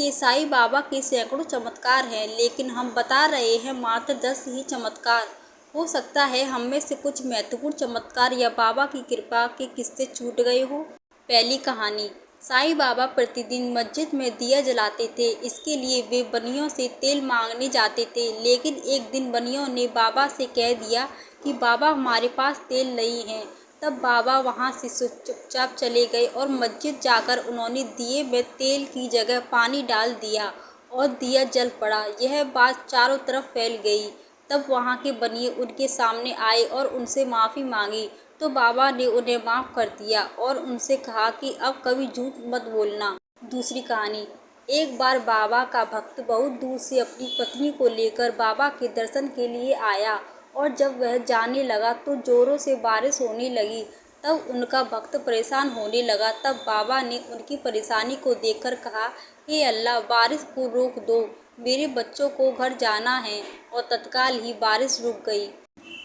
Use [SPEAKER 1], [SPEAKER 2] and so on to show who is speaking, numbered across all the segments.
[SPEAKER 1] ये साईं बाबा के सैकड़ों चमत्कार हैं, लेकिन हम बता रहे हैं मात्र 10 ही चमत्कार। हो सकता है हम में से कुछ महत्वपूर्ण चमत्कार या बाबा की कृपा के किस्से छूट गए हो। पहली कहानी। साईं बाबा प्रतिदिन मस्जिद में दिया जलाते थे। इसके लिए वे बनियों से तेल मांगने जाते थे, लेकिन एक दिन बनियों ने बाबा से कह दिया कि बाबा हमारे पास तेल नहीं है। तब बाबा वहां से चुपचाप चले गए और मस्जिद जाकर उन्होंने दिए में तेल की जगह पानी डाल दिया और दिया जल पड़ा। यह बात चारों तरफ फैल गई। तब वहां के बनिए उनके सामने आए और उनसे माफ़ी मांगी, तो बाबा ने उन्हें माफ़ कर दिया और उनसे कहा कि अब कभी झूठ मत बोलना। दूसरी कहानी। एक बार बाबा का भक्त बहुत दूर से अपनी पत्नी को लेकर बाबा के दर्शन के लिए आया और जब वह जाने लगा तो जोरों से बारिश होने लगी। तब उनका भक्त परेशान होने लगा। तब बाबा ने उनकी परेशानी को देखकर कहा, हे अल्लाह, बारिश को रोक दो, मेरे बच्चों को घर जाना है। और तत्काल ही बारिश रुक गई।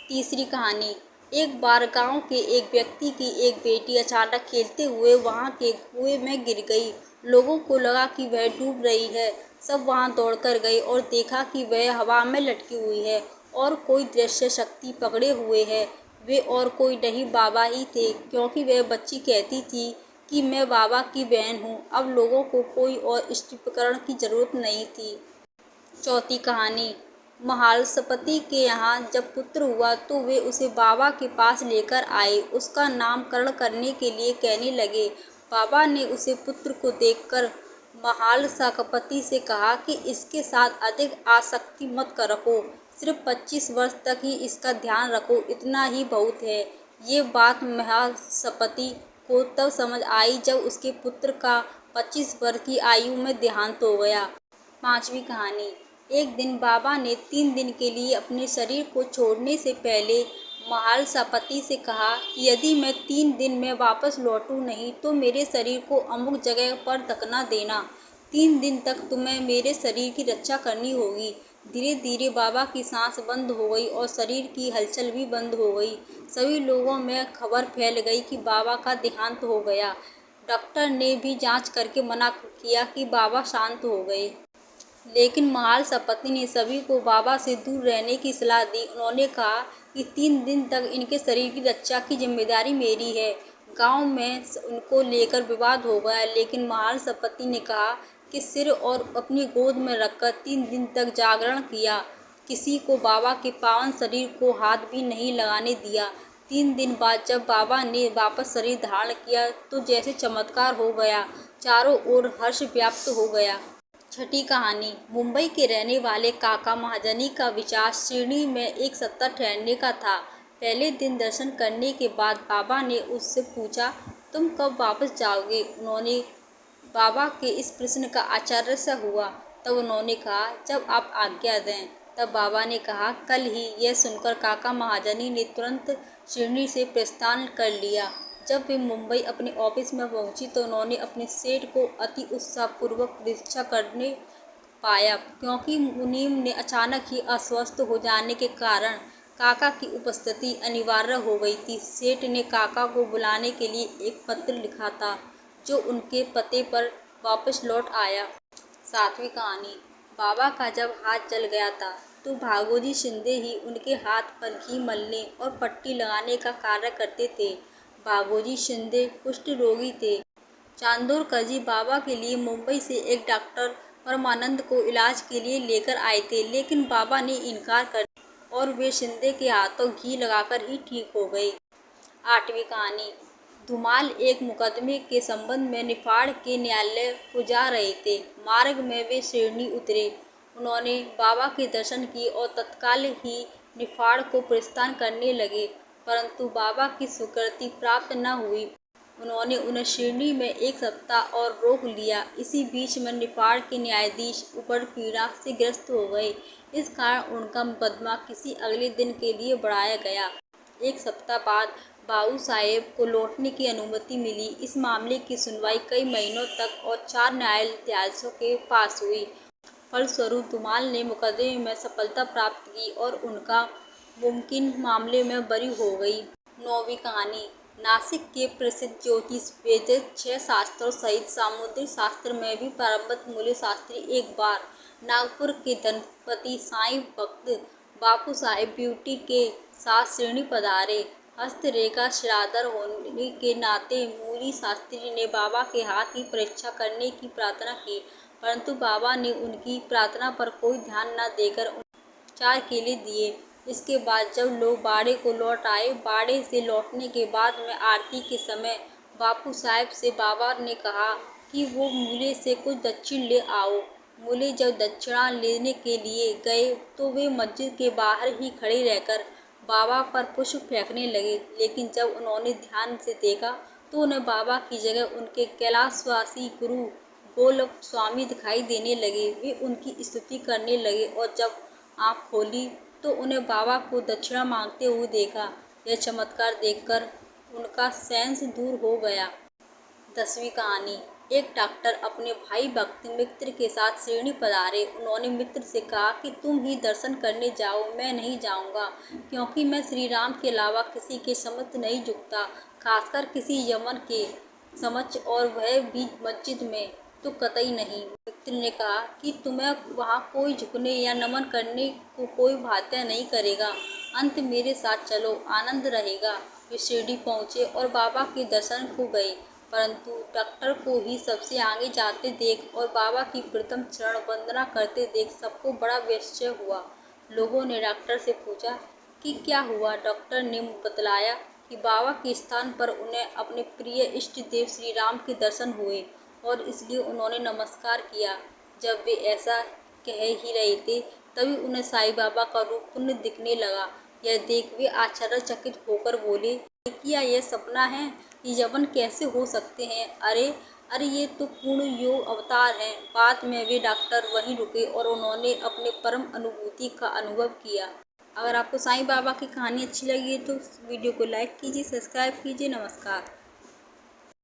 [SPEAKER 1] तीसरी कहानी। एक बार गांव के एक व्यक्ति की एक बेटी अचानक खेलते हुए वहां के कुएं में गिर गई। लोगों को लगा कि वह डूब रही है। सब वहां दौड़कर गए और देखा कि वह हवा में लटकी हुई है और कोई दृश्य शक्ति पकड़े हुए है। वे और कोई नहीं, बाबा ही थे, क्योंकि वह बच्ची कहती थी कि मैं बाबा की बहन हूँ। अब लोगों को कोई और स्पष्टीकरण की जरूरत नहीं थी। चौथी कहानी। महालसपति के यहाँ जब पुत्र हुआ तो वे उसे बाबा के पास लेकर आए। उसका नामकरण करने के लिए कहने लगे। बाबा ने उसे पुत्र को देखकर महालसपति से कहा कि इसके साथ अधिक आसक्ति मत रखो, सिर्फ 25 वर्ष तक ही इसका ध्यान रखो, इतना ही बहुत है। ये बात महालसपति को तब समझ आई जब उसके पुत्र का 25 वर्ष की आयु में देहांत हो गया। पांचवी कहानी। एक दिन बाबा ने 3 दिन के लिए अपने शरीर को छोड़ने से पहले महालसपति से कहा कि यदि मैं 3 दिन में वापस लौटूं नहीं तो मेरे शरीर को अमुक जगह पर दफना देना। 3 दिन तक तुम्हें मेरे शरीर की रक्षा करनी होगी। धीरे धीरे बाबा की सांस बंद हो गई और शरीर की हलचल भी बंद हो गई। सभी लोगों में खबर फैल गई कि बाबा का देहांत हो गया। डॉक्टर ने भी जांच करके मना किया कि बाबा शांत हो गए। लेकिन महालसपति ने सभी को बाबा से दूर रहने की सलाह दी। उन्होंने कहा कि 3 दिन तक इनके शरीर की रक्षा की जिम्मेदारी मेरी है। गांव में उनको लेकर विवाद हो गया, लेकिन महालसपति ने कहा कि सिर और अपनी गोद में रखकर 3 दिन तक जागरण किया। किसी को बाबा के पावन शरीर को हाथ भी नहीं लगाने दिया। 3 दिन बाद जब बाबा ने वापस शरीर धारण किया तो जैसे चमत्कार हो गया, चारों ओर हर्ष व्याप्त हो गया। छठी कहानी। मुंबई के रहने वाले काका महाजनी का विचार शिरडी में एक सप्ताह ठहरने का था। पहले दिन दर्शन करने के बाद बाबा ने उससे पूछा, तुम कब वापस जाओगे? उन्होंने बाबा के इस प्रश्न का आश्चर्य सा हुआ। तब उन्होंने कहा, जब आप आज्ञा दें। तब बाबा ने कहा, कल ही। यह सुनकर काका महाजनी ने तुरंत शिरडी से प्रस्थान कर लिया। जब वे मुंबई अपने ऑफिस में पहुंची तो उन्होंने अपने सेठ को अति उत्साहपूर्वक प्रतीक्षा करने पाया, क्योंकि मुनीम ने अचानक ही अस्वस्थ हो जाने के कारण काका की उपस्थिति अनिवार्य हो गई थी। सेठ ने काका को बुलाने के लिए एक पत्र लिखा था, जो उनके पते पर वापस लौट आया। सातवीं कहानी। बाबा का जब हाथ जल गया था तो भागोजी शिंदे ही उनके हाथ पर घी मलने और पट्टी लगाने का कार्य करते थे। भागोजी शिंदे कुष्ठ रोगी थे। चांदोरकर जी बाबा के लिए मुंबई से एक डॉक्टर परमानंद को इलाज के लिए लेकर आए थे, लेकिन बाबा ने इनकार कर दिया और वे शिंदे के हाथों घी लगाकर ही ठीक हो गए। आठवीं कहानी। धुमाल एक मुकदमे के संबंध में निफाड़ के न्यायालय को जा रहे थे। मार्ग में वे शिरडी उतरे। उन्होंने बाबा के दर्शन किए और तत्काल ही निफाड़ को प्रस्थान करने लगे, परंतु बाबा की स्वीकृति प्राप्त न हुई। उन्होंने उन्हें शिरडी में एक सप्ताह और रोक लिया। इसी बीच में निफाड़ के न्यायाधीश ऊपर पीड़ा से ग्रस्त हो गए। इस कारण उनका मुकदमा किसी अगले दिन के लिए बढ़ाया गया। एक सप्ताह बाद बाबू साहेब को लौटने की अनुमति मिली। इस मामले की सुनवाई कई महीनों तक और 4 न्यायाधीशों के पास हुई। फलस्वरूप धुमाल ने मुकदमे में सफलता प्राप्त की और उनका मुमकिन मामले में बरी हो गई। 9वीं कहानी। नासिक के प्रसिद्ध ज्योतिष वेद 6 शास्त्रों सहित सामुद्रिक शास्त्र में भी पारंगत मूल्य शास्त्री एक बार नागपुर के धनपति साईं भक्त बापू साहेब ब्यूटी के साथ श्रेणी पधारे। हस्तरेखा श्राद्धर होने के नाते मूली शास्त्री ने बाबा के हाथ की परीक्षा करने की प्रार्थना की, परंतु बाबा ने उनकी प्रार्थना पर कोई ध्यान न देकर 4 केले दिए। इसके बाद जब लोग बाड़े को लौट आए, बाड़े से लौटने के बाद में आरती के समय बापू साहब से बाबा ने कहा कि वो मूले से कुछ दक्षिण ले आओ। मूले जब दक्षिणा लेने के लिए गए तो वे मस्जिद के बाहर ही खड़े रहकर बाबा पर पुष्प फेंकने लगे, लेकिन जब उन्होंने ध्यान से देखा तो उन्हें बाबा की जगह उनके कैलाशवासी गुरु गोलोक स्वामी दिखाई देने लगे। वे उनकी स्तुति करने लगे और जब आँख खोली तो उन्हें बाबा को दक्षिणा मांगते हुए देखा। यह चमत्कार देखकर उनका सेंस दूर हो गया। 10वीं कहानी। एक डॉक्टर अपने भाई भक्त मित्र के साथ श्रेणी पधारे। उन्होंने मित्र से कहा कि तुम ही दर्शन करने जाओ, मैं नहीं जाऊंगा, क्योंकि मैं श्री राम के अलावा किसी के समक्ष नहीं झुकता, खासकर किसी यमन के समक्ष, और वह भी मस्जिद में तो कतई नहीं। मित्र ने कहा कि तुम्हें वहाँ कोई झुकने या नमन करने को कोई बाध्य नहीं करेगा, अंत मेरे साथ चलो, आनंद रहेगा। वे शिरडी पहुँचे और बाबा के दर्शन को गए, परंतु डॉक्टर को ही सबसे आगे जाते देख और बाबा की प्रथम चरण वंदना करते देख सबको बड़ा आश्चर्य हुआ। लोगों ने डॉक्टर से पूछा कि क्या हुआ। डॉक्टर ने बतलाया कि बाबा के स्थान पर उन्हें अपने प्रिय इष्ट देव श्री राम के दर्शन हुए और इसलिए उन्होंने नमस्कार किया। जब वे ऐसा कह ही रहे थे तभी उन्हें साईं बाबा का रूप पुनः दिखने लगा। यह देख वे आश्चर्यचकित होकर बोले, क्या यह सपना है? ये यमन कैसे हो सकते हैं? अरे ये तो पूर्ण योग अवतार हैं। बाद में वे डॉक्टर वहीं रुके और उन्होंने अपने परम अनुभूति का अनुभव किया। अगर आपको साईं बाबा की कहानी अच्छी लगी है तो वीडियो को लाइक कीजिए, सब्सक्राइब कीजिए। नमस्कार।